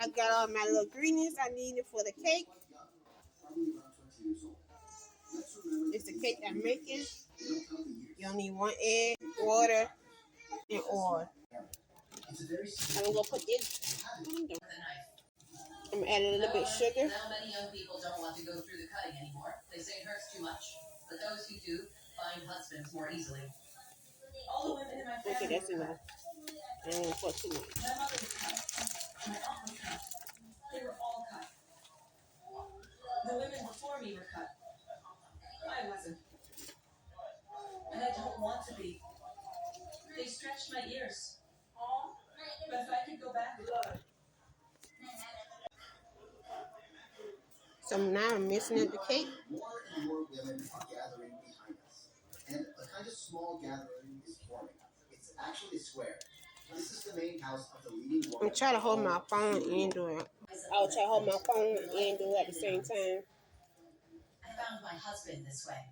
I got all my little ingredients I needed for the cake. It's the cake I'm making. You only need 1 egg, water, and oil. I'm gonna go put this. I'm gonna add a little bit of sugar. Now many young people don't want to go through the cutting anymore. They say it hurts too much. But those who do find husbands more easily. All the women in my family. Okay, that's enough. I don't want to put too much. My mother was cut. My aunt was cut. They were all cut. The women before me were cut. I wasn't. And I don't want to be. They stretched my ears. But if I could go back, So now I'm mixing up the cake. More and more women are gathering behind us. And a kind of small gathering is forming. It's actually a square. This is the main house of the leading woman. I'm trying to hold my phone and do it. I'll try to hold my phone and do it at the same time. I found my husband this way.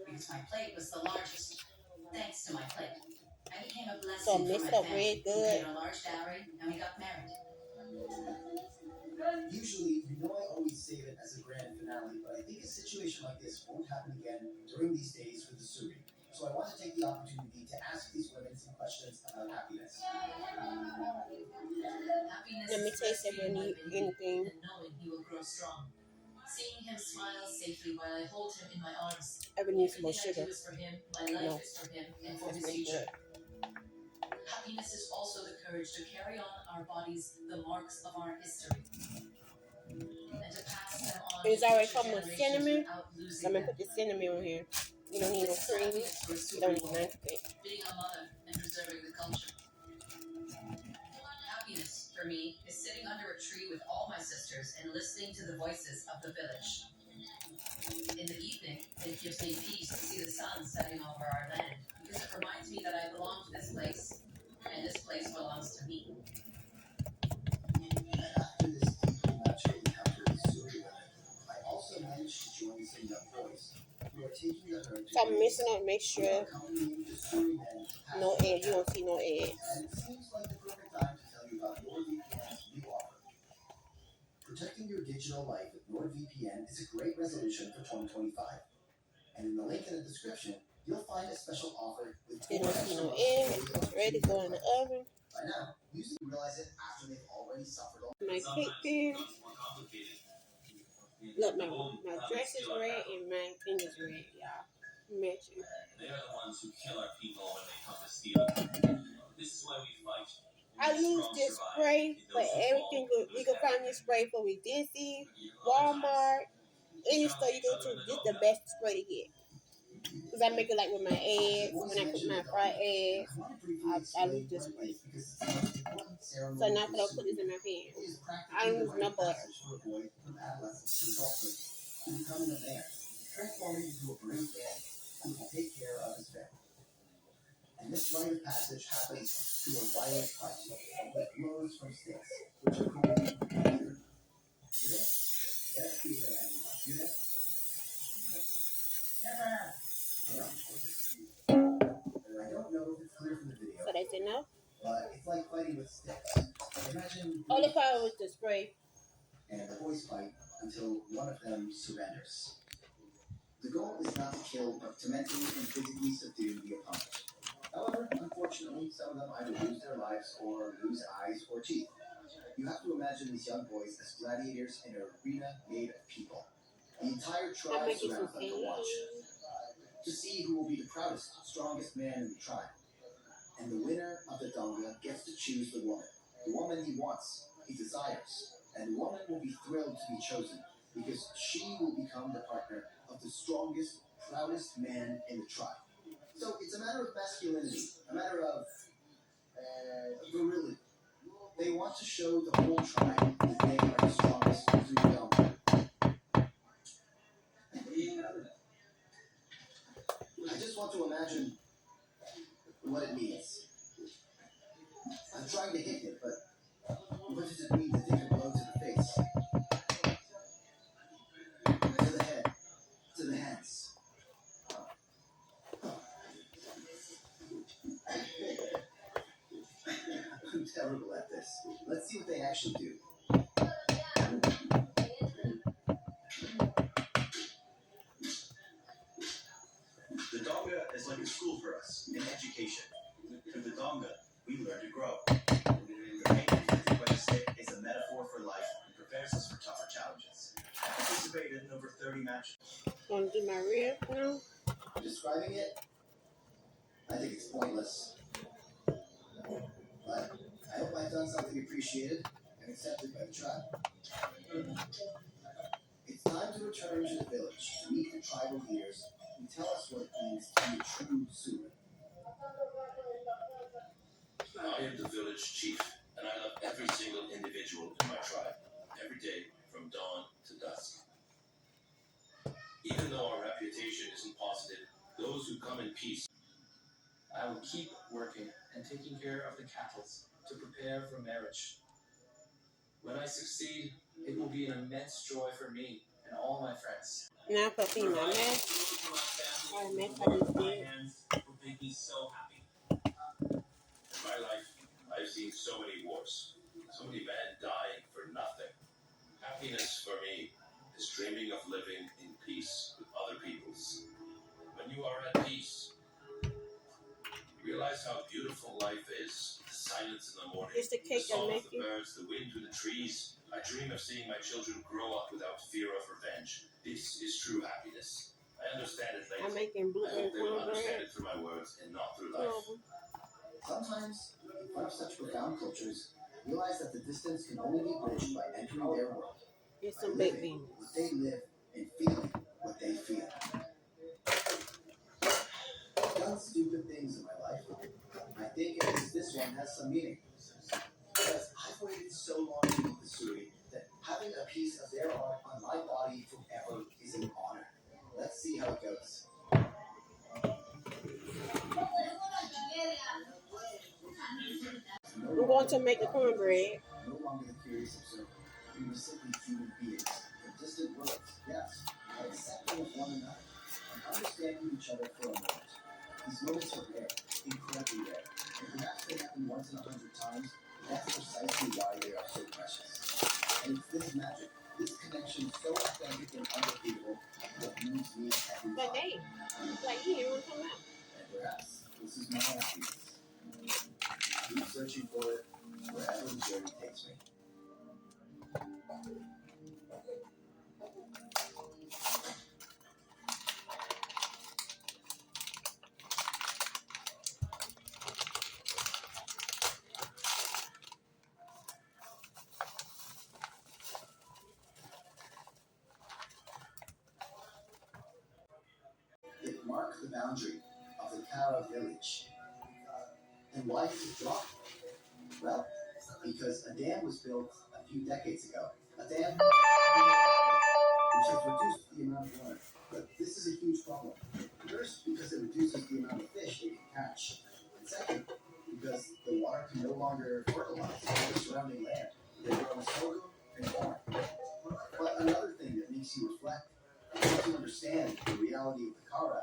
Because my plate was the largest. Thanks to my plate. I became a blessing So mix for my up family. real We good. paid a large dowry and we got married. Usually, I always save it as a grand finale, but I think a situation like this won't happen again during these days with the Suri. So I want to take the opportunity to ask these women some questions about happiness. Happiness Let me is taste if resting any in my anything. and knowing he will grow strong. Seeing him smile safely while I hold him in my arms. I would need some more Everything sugar. I do is for him. My life No. is for him and for That's his pretty future. good. Happiness is also the courage to carry on our bodies the marks of our history. And to pass them on It's to already future come with generations cinnamon. without So losing I'm gonna them. put the cinnamon on here. You don't need no This is cream. happiness for a You don't Suri need woman, nothing. being a mother and preserving the culture. Happiness, for me, is sitting under a tree with all my sisters and listening to the voices of the village. In the evening, it gives me peace to see the sun setting over our land, because it reminds me that I belong to this place, and this place belongs to me. After this deeply natural encounter with Suri women, I also managed to join some young boys who are taking the herd to So I'm mixing up, make sure accompanying the Suri men to no pasture. eggs. You don't see no eggs. And it seems like the perfect time to tell you about NordVPN's new offer. Protecting your digital life with NordVPN is a great resolution for 2025. And in the link in the description, you'll find a special offer with You don't see no eggs. It's ready to go in the oven. By now, usually realize it after they've already suffered all. My cake pan. Look, my dress is red and my thing is red, y'all. Matching. They are the ones who kill our people when they come to steal. This is why we fight. I use this spray for everything. We can find this spray for Disney, Walmart, any store you go to. This is the best spray to get. Because I make it like with my eggs. When I cook my fried eggs, I use this spray. So now I'm going to put this in my pan. I don't use no butter. Transforming into a brave man who will take care of his family. And this rite of passage happens through a violent fight with blows from sticks, which are called I don't know if it's clear from the video, So that's enough. but it's like fighting with sticks. Imagine All the power with the spray. and the boys fight until one of them surrenders. The goal is not to kill, but to mentally and physically subdue the opponent. However, unfortunately, some of them either lose their lives or lose eyes or teeth. You have to imagine these young boys as gladiators in an arena made of people. The entire I'm tribe making some surrounds them to watch, eggs. to see who will be the proudest, strongest man in the tribe. And the winner of the Donga gets to choose the woman he wants, he desires. And the woman will be thrilled to be chosen, because she will become the partner of the strongest, proudest man in the tribe. So it's a matter of masculinity, a matter of virility. They want to show the whole tribe that they are the strongest through the Donga. I just want to imagine what it means. I'm trying to hit it, but what does it mean to take a blow to the face? To the head? To the hands? I'm terrible at this. Let's see what they actually do. 30 matches. Want to do my rib now? Describing it, I think it's pointless. But I hope I've done something appreciated and accepted by the tribe. It's time to return to the village to meet the tribal leaders who tell us what it means to be a true Suri. I am the village chief, and I love every single individual in my tribe, every day from dawn to dusk. Even though our reputation isn't positive, those who come in peace. I will keep working and taking care of the cattle to prepare for marriage. When I succeed, it will be an immense joy for me and all my friends. Now for feeding my mess. My mess I just did. Will make me so happy. In my life, I've seen so many wars, so many men dying for nothing. Happiness for me is dreaming of living in peace with other peoples. When you are at peace, you realize how beautiful life is. The silence in the morning, It's the the cake I song of make the you. birds, the wind through the trees. I dream of seeing my children grow up without fear of revenge. This is true happiness. I understand it I'm later. making I blueberry hope they will understand cornbread. it through my words and not through life. Sometimes, in front of such profound cultures, realize that the distance can only be bridged by entering their world, It's by some baked living beans. what they live and feeling what they feel. I've done stupid things in my life. I think at least this one has some meaning. Because I've waited so long to meet the Suri that having a piece of their art on my body forever is an honor. Let's see how it goes. I'm going to make the cornbread. No longer the curious observer. We were simply human beings, from distant worlds, yes, but accepting of one another and understanding each other for a moment. These moments are rare, incredibly rare, and perhaps they happen once in 100 times, but that's precisely why they are so precious. And it's this magic, this connection so authentic and unrepeatable that moves me every But time. Nate, like you want to come out? And perhaps this is my happiness. Keep searching for it wherever the journey takes me. It marked the boundary of the Kara village. And why did it drop? Well, because a dam was built a few decades ago. A dam which has reduced the amount of water. But this is a huge problem. First, because it reduces the amount of fish they can catch. And second, because the water can no longer fertilize the surrounding land. They grow sorghum and corn. But another thing that makes you reflect, makes you understand the reality of the Kara,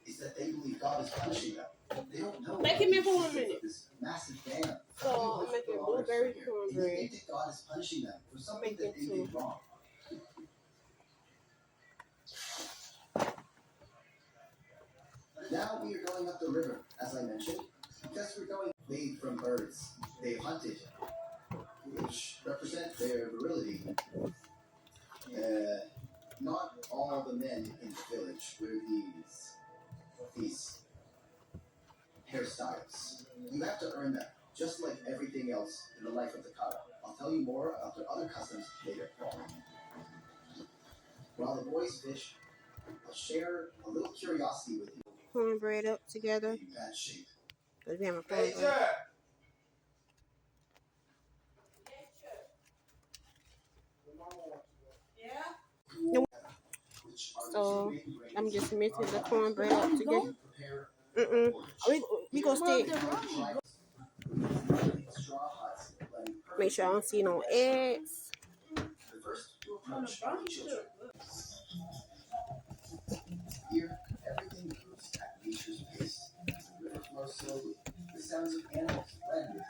is that they believe God is punishing them. They don't know Make about it for the 1 minute. of this massive dam. So I'm making blueberry And they cornbread. think that God is punishing them for something that they Making did wrong. Now we are going up the river, as I mentioned, because we're going made from birds they've hunted, which represent their virility. Not all the men in the village wear these hairstyles. You have to earn them, just like everything else in the life of the Kara. I'll tell you more about their other customs later. While the boys fish, I'll share a little curiosity with you. Cornbread up together. In bad shape. Because we have a cornbread. So I'm just mixing the cornbread up together. We gonna stay. Make sure I don't see no eggs. Here, everything moves at nature's pace. The river flows slowly. The sounds of animals blend with